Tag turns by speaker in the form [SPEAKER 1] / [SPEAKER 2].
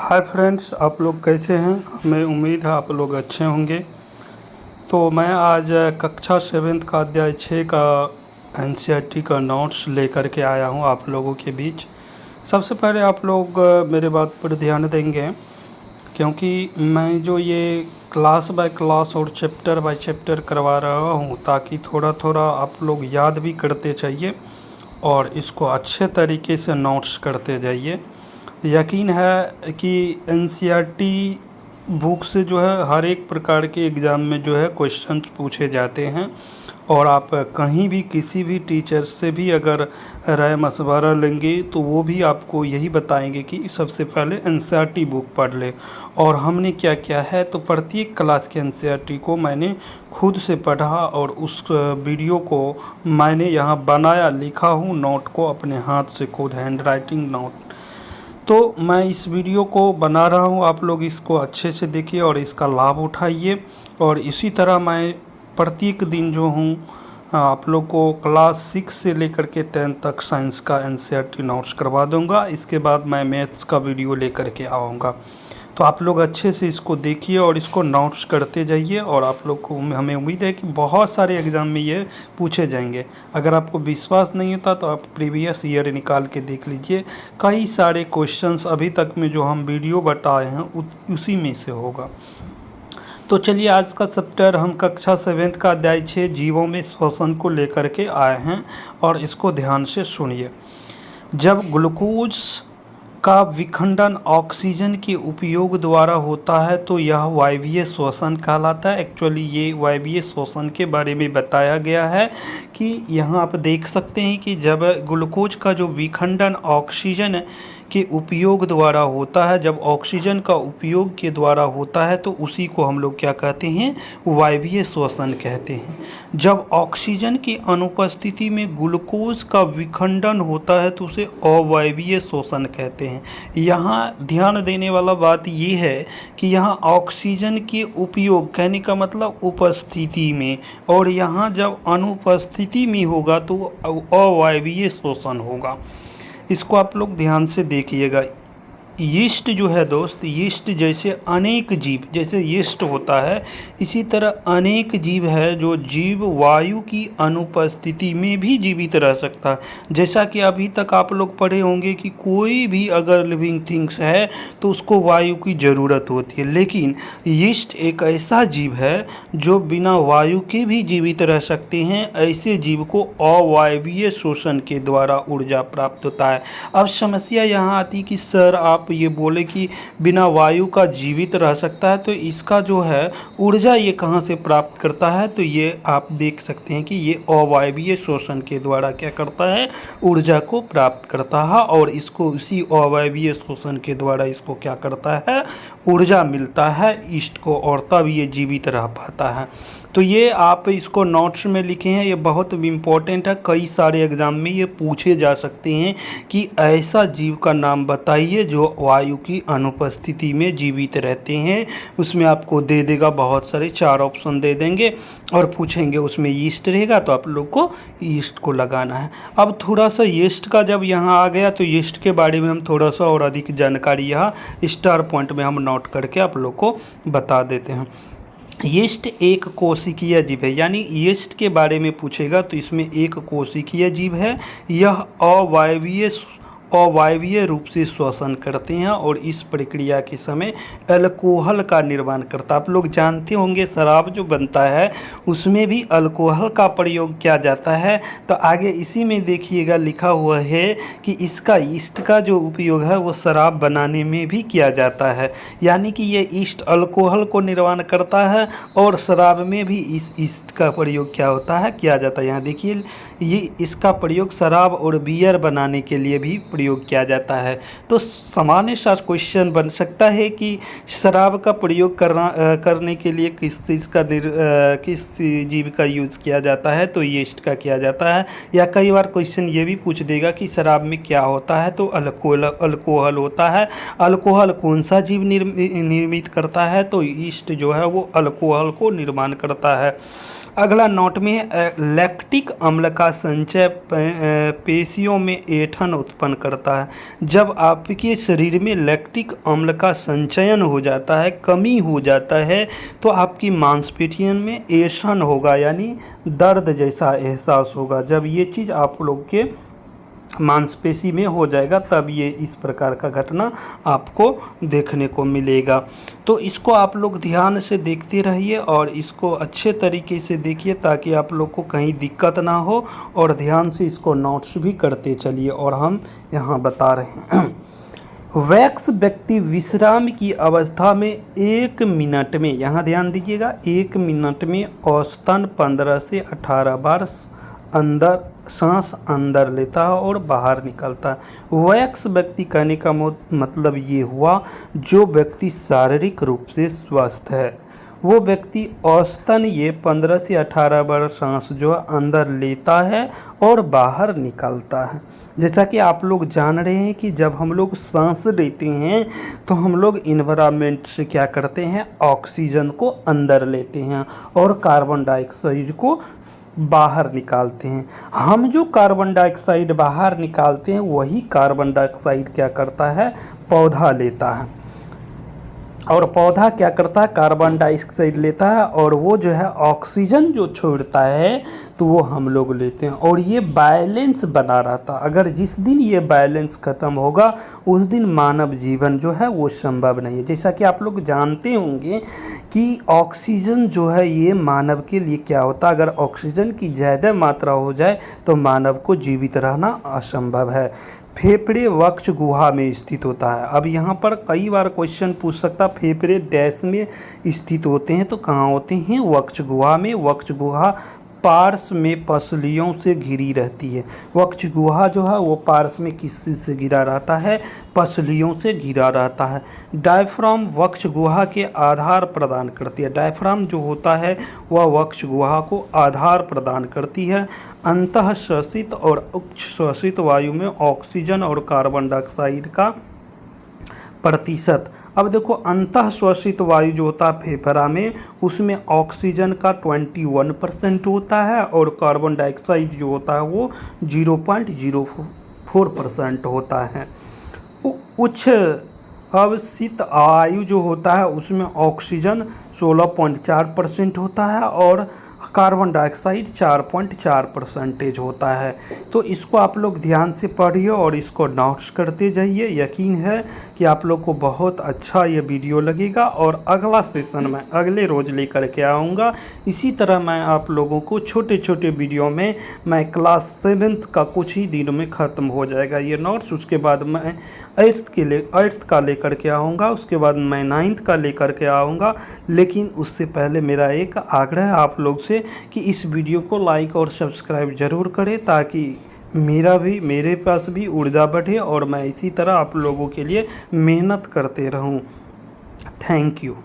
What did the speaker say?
[SPEAKER 1] Hi friends, आप लोग कैसे हैं। हमें उम्मीद है आप लोग अच्छे होंगे। तो मैं आज कक्षा 7th का अध्याय 6 का एनसीईआरटी का नोट्स लेकर के आया हूं आप लोगों के बीच। सबसे पहले आप लोग मेरे बात पर ध्यान देंगे, क्योंकि मैं जो ये क्लास बाय क्लास और चैप्टर बाय चैप्टर करवा रहा हूं, ताकि थोड़ा थोड़ा आप लोग याद भी करते चाहिए और इसको अच्छे तरीके से नोट्स करते जाइए। यकीन है कि एनसीईआरटी बुक से जो है हर एक प्रकार के एग्ज़ाम में जो है क्वेश्चंस पूछे जाते हैं, और आप कहीं भी किसी भी टीचर से भी अगर राय मशवरा लेंगे तो वो भी आपको यही बताएंगे कि सबसे पहले एनसीईआरटी बुक पढ़ ले। और हमने क्या किया है, तो प्रत्येक क्लास के एनसीईआरटी को मैंने खुद से पढ़ा और उस वीडियो को मैंने यहाँ बनाया, लिखा हूँ नोट को अपने हाथ से, खुद हैंड राइटिंग नोट। तो मैं इस वीडियो को बना रहा हूँ, आप लोग इसको अच्छे से देखिए और इसका लाभ उठाइए। और इसी तरह मैं प्रत्येक दिन जो हूँ आप लोग को क्लास 6 से लेकर के 10 तक साइंस का एनसीईआरटी नोट्स करवा दूंगा। इसके बाद मैं मैथ्स का वीडियो लेकर के आऊँगा। तो आप लोग अच्छे से इसको देखिए और इसको नोट्स करते जाइए। और आप लोग को हमें उम्मीद है कि बहुत सारे एग्ज़ाम में ये पूछे जाएंगे। अगर आपको विश्वास नहीं होता तो आप प्रीवियस ईयर निकाल के देख लीजिए। कई सारे क्वेश्चंस अभी तक में जो हम वीडियो बताए हैं उसी में से होगा। तो चलिए, आज का चैप्टर हम कक्षा 7th का अध्याय 6 जीवों में श्वसन को लेकर के आए हैं, और इसको ध्यान से सुनिए। जब ग्लूकोज का विखंडन ऑक्सीजन के उपयोग द्वारा होता है तो यह वायवीय श्वसन कहलाता है। एक्चुअली ये वायवीय श्वसन के बारे में बताया गया है कि यहाँ आप देख सकते हैं कि जब ग्लूकोज का जो विखंडन ऑक्सीजन के उपयोग द्वारा होता है, जब ऑक्सीजन का उपयोग के द्वारा होता है तो उसी को हम लोग क्या कहते हैं, वायवीय श्वसन कहते हैं। जब ऑक्सीजन की अनुपस्थिति में ग्लूकोज का विखंडन होता है तो उसे अवायवीय श्वसन कहते हैं। यहाँ ध्यान देने वाला बात ये है कि यहाँ ऑक्सीजन के उपयोग कहने का मतलब उपस्थिति में, और यहाँ जब अनुपस्थिति में होगा तो अवायवीय श्वसन होगा। इसको आप लोग ध्यान से देखिएगा। यीस्ट जो है दोस्त, यीस्ट जैसे अनेक जीव, जैसे यीस्ट होता है इसी तरह अनेक जीव है जो जीव वायु की अनुपस्थिति में भी जीवित रह सकता है। जैसा कि अभी तक आप लोग पढ़े होंगे कि कोई भी अगर लिविंग थिंग्स है तो उसको वायु की ज़रूरत होती है, लेकिन यीस्ट एक ऐसा जीव है जो बिना वायु के भी जीवित रह सकते हैं। ऐसे जीव को अवायवीय श्वसन के द्वारा ऊर्जा प्राप्त होता है। अब समस्या यहाँ आती कि सर आप ये बोले कि बिना वायु का जीवित रह सकता है, तो इसका जो है ऊर्जा ये कहाँ से प्राप्त करता है, तो ये आप देख सकते हैं कि ये अवायवीय श्वसन के द्वारा क्या करता है, ऊर्जा को प्राप्त करता है। और इसको उसी अवायवीय श्वसन के द्वारा इसको क्या करता है, ऊर्जा मिलता है ईस्ट को, और तब ये जीवित रह पाता है। तो ये आप इसको नोट्स में लिखे हैं, ये बहुत इम्पोर्टेंट है। कई सारे एग्ज़ाम में ये पूछे जा सकते हैं कि ऐसा जीव का नाम बताइए जो वायु की अनुपस्थिति में जीवित रहते हैं। उसमें आपको दे देगा बहुत सारे, 4 ऑप्शन दे देंगे और पूछेंगे उसमें यीस्ट रहेगा तो आप लोग को यीस्ट को लगाना है। अब थोड़ा सा यीस्ट का जब यहाँ आ गया तो यीस्ट के बारे में हम थोड़ा सा और अधिक जानकारी यहाँ स्टार पॉइंट में हम नोट करके आप लोग को बता देते हैं। यीस्ट एक कोशिकीय जीव है, यानी यीस्ट के बारे में पूछेगा तो इसमें एक कोशिकीय जीव है। यह अवायवीय रूप से श्वसन करते हैं और इस प्रक्रिया के समय अल्कोहल का निर्माण करता है। आप लोग जानते होंगे शराब जो बनता है उसमें भी अल्कोहल का प्रयोग किया जाता है। तो आगे इसी में देखिएगा लिखा हुआ है कि इसका ईस्ट का जो उपयोग है वो शराब बनाने में भी किया जाता है, यानी कि ये ईस्ट अल्कोहल को निर्माण करता है और शराब में भी इस ईस्ट का प्रयोग क्या होता है, किया जाता है। यहाँ देखिए ये इसका प्रयोग शराब और बियर बनाने के लिए भी प्रयोग किया जाता है। तो सामान्य सा क्वेश्चन बन सकता है कि शराब का प्रयोग करने के लिए किस जीव का यूज़ किया जाता है, तो यीस्ट का किया जाता है। या कई बार क्वेश्चन ये भी पूछ देगा कि शराब में क्या होता है, तो अल्कोहल होता है। अल्कोहल कौन सा जीव निर्मित करता है, तो यीस्ट जो है वो अल्कोहल को निर्माण करता है। अगला नोट में है लैक्टिक अम्ल का संचय पेशियों में ऐंठन उत्पन्न करता है। जब आपके शरीर में लैक्टिक अम्ल का संचयन हो जाता है, कमी हो जाता है, तो आपकी मांसपेशियों में ऐंठन होगा, यानी दर्द जैसा एहसास होगा। जब ये चीज़ आप लोग के मांसपेशी में हो जाएगा तब ये इस प्रकार का घटना आपको देखने को मिलेगा। तो इसको आप लोग ध्यान से देखते रहिए और इसको अच्छे तरीके से देखिए ताकि आप लोग को कहीं दिक्कत ना हो, और ध्यान से इसको नोट्स भी करते चलिए। और हम यहाँ बता रहे हैं वैक्स व्यक्ति विश्राम की अवस्था में 1 मिनट में, यहाँ ध्यान दीजिएगा, 1 मिनट में औसतन 15 से 18 बार सांस अंदर लेता है और बाहर निकलता है। वैक्स व्यक्ति कहने का मतलब ये हुआ जो व्यक्ति शारीरिक रूप से स्वस्थ है, वो व्यक्ति औसतन ये 15 से 18 बार सांस जो है अंदर लेता है और बाहर निकलता है। जैसा कि आप लोग जान रहे हैं कि जब हम लोग सांस लेते हैं तो हम लोग इन्वायरमेंट से क्या करते हैं, ऑक्सीजन को अंदर लेते हैं और कार्बन डाइऑक्साइड को बाहर निकालते हैं। हम जो कार्बन डाइऑक्साइड बाहर निकालते हैं वही कार्बन डाइऑक्साइड क्या करता है, पौधा लेता है। और पौधा क्या करता है, कार्बन डाइऑक्साइड लेता है और वो जो है ऑक्सीजन जो छोड़ता है तो वो हम लोग लेते हैं, और ये बैलेंस बना रहता। अगर जिस दिन ये बैलेंस ख़त्म होगा उस दिन मानव जीवन जो है वो संभव नहीं है। जैसा कि आप लोग जानते होंगे कि ऑक्सीजन जो है ये मानव के लिए क्या होता है, अगर ऑक्सीजन की ज़्यादा मात्रा हो जाए तो मानव को जीवित रहना असंभव है। फेफड़े वक्ष गुहा में स्थित होता है। अब यहाँ पर कई बार क्वेश्चन पूछ सकता, फेफड़े डैश में स्थित होते हैं तो कहाँ होते हैं, वक्ष गुहा में। वक्ष गुहा पार्श्व में पसलियों से घिरी रहती है। वक्ष गुहा जो है वो पार्श्व में किस चीज़ से घिरा रहता है, पसलियों से घिरा रहता है। डायफ्राम वक्ष गुहा के आधार प्रदान करती है। डायफ्राम जो होता है वह वक्ष गुहा को आधार प्रदान करती है। अंतः श्वसित और उच्च श्वसित वायु में ऑक्सीजन और कार्बन डाइऑक्साइड का प्रतिशत। अब देखो, अंतः श्वसित वायु जो होता है फेफड़ा में, उसमें ऑक्सीजन का 21% होता है और कार्बन डाइऑक्साइड जो होता है वो 0.04% होता है। उच्च अवशित वायु जो होता है उसमें ऑक्सीजन 16.4% होता है और कार्बन डाइऑक्साइड 4.4% होता है। तो इसको आप लोग ध्यान से पढ़िए और इसको नोट्स करते जाइए। यकीन है कि आप लोग को बहुत अच्छा ये वीडियो लगेगा और अगला सेशन मैं अगले रोज़ लेकर के आऊँगा। इसी तरह मैं आप लोगों को छोटे छोटे वीडियो में मैं क्लास 7th का कुछ ही दिनों में ख़त्म हो जाएगा ये नोट्स। उसके बाद मैं 8th का लेकर के आऊँगा, उसके बाद मैं 9th का लेकर के आऊँगा। लेकिन उससे पहले मेरा एक आग्रह है आप लोग से कि इस वीडियो को लाइक और सब्सक्राइब ज़रूर करें ताकि मेरे पास भी ऊर्जा बढ़े और मैं इसी तरह आप लोगों के लिए मेहनत करते रहूं। Thank you.